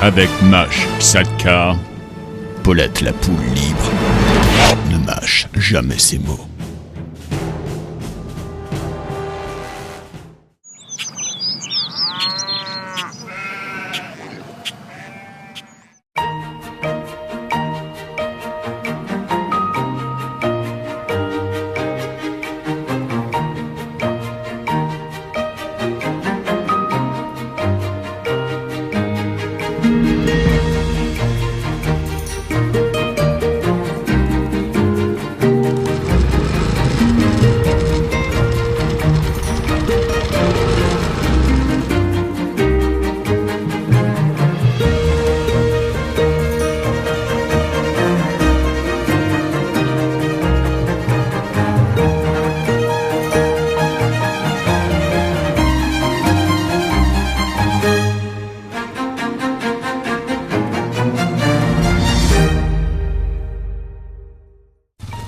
Avec Mâche Xatka, Paulette la poule libre ne mâche jamais ses mots.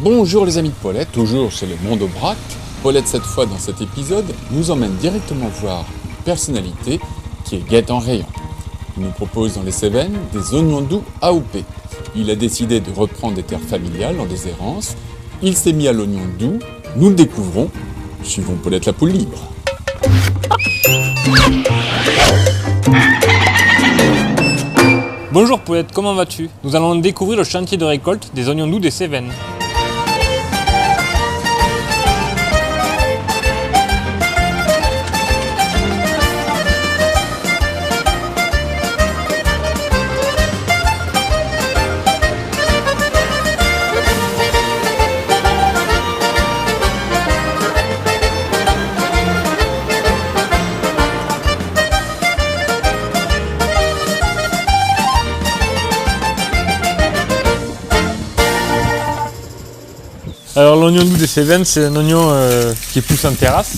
Bonjour les amis de Paulette, toujours chez le Monde Aubrac. Paulette, cette fois dans cet épisode, nous emmène directement voir une personnalité qui est Gaëtan Rayon. Il nous propose dans les Cévennes des oignons doux AOP. Il a décidé de reprendre des terres familiales en déshérence. Il s'est mis à l'oignon doux. Nous le découvrons. Suivons Paulette la poule libre. Bonjour Paulette, comment vas-tu? Nous allons découvrir le chantier de récolte des oignons doux des Cévennes. Alors l'oignon doux des Cévennes, c'est un oignon qui pousse en terrasse.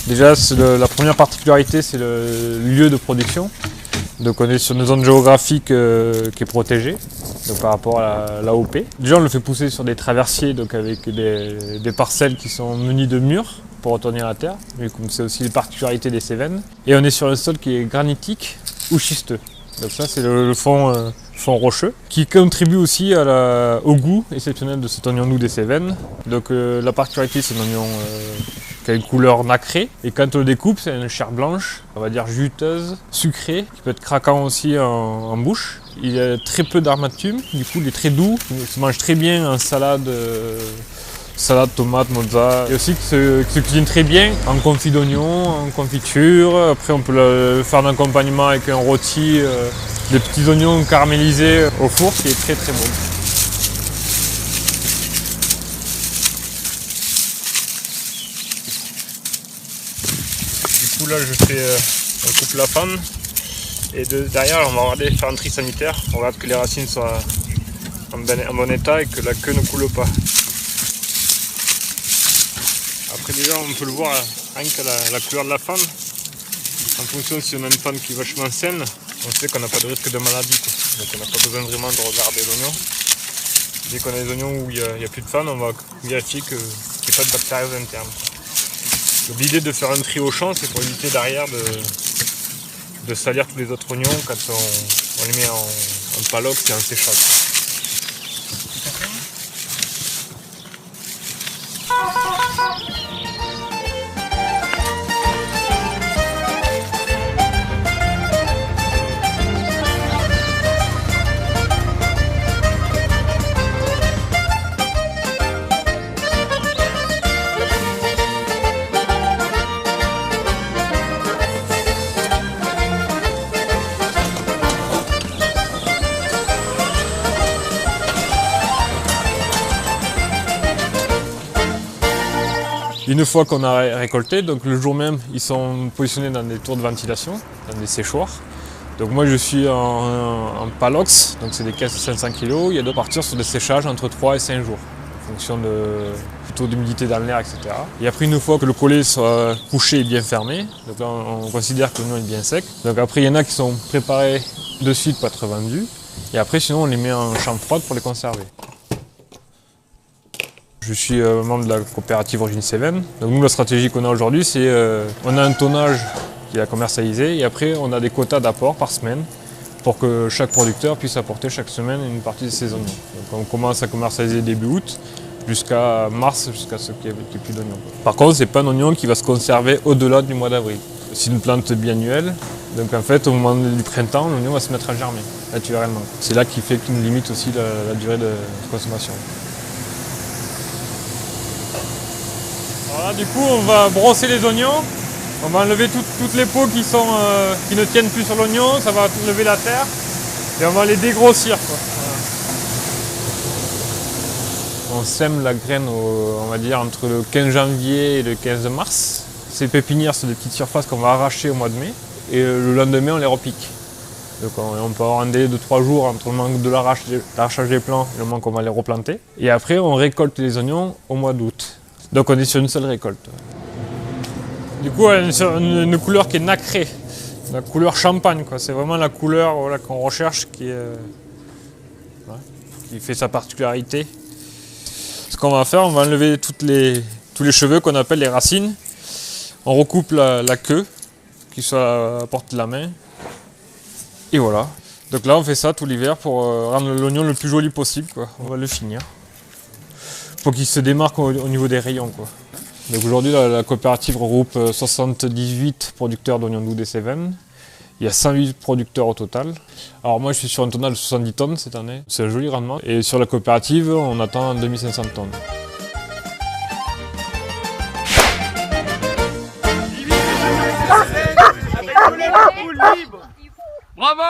Déjà, la première particularité, c'est le lieu de production. Donc on est sur une zone géographique qui est protégée donc par rapport à l'AOP. Déjà, on le fait pousser sur des traversiers, donc avec des parcelles qui sont munies de murs pour retenir la terre. Mais comme c'est aussi les particularités des Cévennes. Et on est sur un sol qui est granitique ou schisteux. Donc ça, c'est le fond rocheux, qui contribue aussi au goût exceptionnel de cet oignon doux des Cévennes. Donc la particularité, c'est un oignon qui a une couleur nacrée, et quand on le découpe, c'est une chair blanche, on va dire juteuse, sucrée, qui peut être craquant aussi en bouche. Il a très peu d'amertume, du coup il est très doux, il se mange très bien en salade, tomate, mozza, et aussi qui se cuisine très bien en confit d'oignon, en confiture. Après on peut le faire en accompagnement avec un rôti, des petits oignons caramélisés au four, qui est très très bon. Du coup là on coupe la panne, et derrière on va faire un tri sanitaire, on regarde que les racines soient en bon état et que la queue ne coule pas. Après déjà on peut le voir rien qu'à la couleur de la fanne. En fonction si on a une fanne qui est vachement saine, on sait qu'on n'a pas de risque de maladie, quoi. Donc on n'a pas besoin vraiment de regarder l'oignon. Dès qu'on a des oignons où il n'y a plus de fanne, on va vérifier qu'il n'y ait pas de bactéries internes. Donc l'idée de faire un tri au champ, c'est pour éviter derrière de salir tous les autres oignons quand on les met en palox et en séchage. Une fois qu'on a récolté, donc le jour même, ils sont positionnés dans des tours de ventilation, dans des séchoirs. Donc moi je suis en palox, donc c'est des caisses de 500 kg. Il y a de partir sur des séchages entre 3 et 5 jours, en fonction du taux d'humidité dans l'air, etc. Et après, une fois que le collet soit couché et bien fermé, donc là on considère que l'oignon est bien sec. Donc après, il y en a qui sont préparés de suite pour être vendus. Et après, sinon, on les met en chambre froide pour les conserver. Je suis membre de la coopérative Origine Cévennes. Donc nous, la stratégie qu'on a aujourd'hui, c'est on a un tonnage qui est à commercialiser et après on a des quotas d'apport par semaine pour que chaque producteur puisse apporter chaque semaine une partie de ses oignons. Donc on commence à commercialiser début août jusqu'à mars, jusqu'à ce qu'il n'y ait plus d'oignons. Par contre, ce n'est pas un oignon qui va se conserver au-delà du mois d'avril. C'est une plante biannuelle, donc en fait au moment du printemps, l'oignon va se mettre à germer naturellement. C'est là qui fait qu'il limite aussi la durée de consommation. Voilà, du coup on va brosser les oignons, on va enlever toutes les peaux qui ne tiennent plus sur l'oignon, ça va lever la terre et on va les dégrossir, quoi. Voilà. On sème la graine on va dire entre le 15 janvier et le 15 mars. Ces pépinières sont des petites surfaces qu'on va arracher au mois de mai et le lendemain on les repique. Donc on peut avoir un délai de 3 jours entre le moment de l'arrachage des plants et le moment qu'on va les replanter. Et après on récolte les oignons au mois d'août. Donc on est sur une seule récolte. Du coup elle a une couleur qui est nacrée, la couleur champagne, quoi. C'est vraiment la couleur voilà, qu'on recherche qui fait sa particularité. Ce qu'on va faire, on va enlever tous les cheveux qu'on appelle les racines. On recoupe la queue, qui soit à la portée de la main. Et voilà. Donc là, on fait ça tout l'hiver pour rendre l'oignon le plus joli possible, quoi. On va le finir. Pour qu'il se démarque au niveau des rayons, quoi. Donc aujourd'hui, la coopérative regroupe 78 producteurs d'oignons doux des Cévennes. Il y a 108 producteurs au total. Alors moi, je suis sur un tonnage de 70 tonnes cette année. C'est un joli rendement. Et sur la coopérative, on attend 2500 tonnes. Bravo!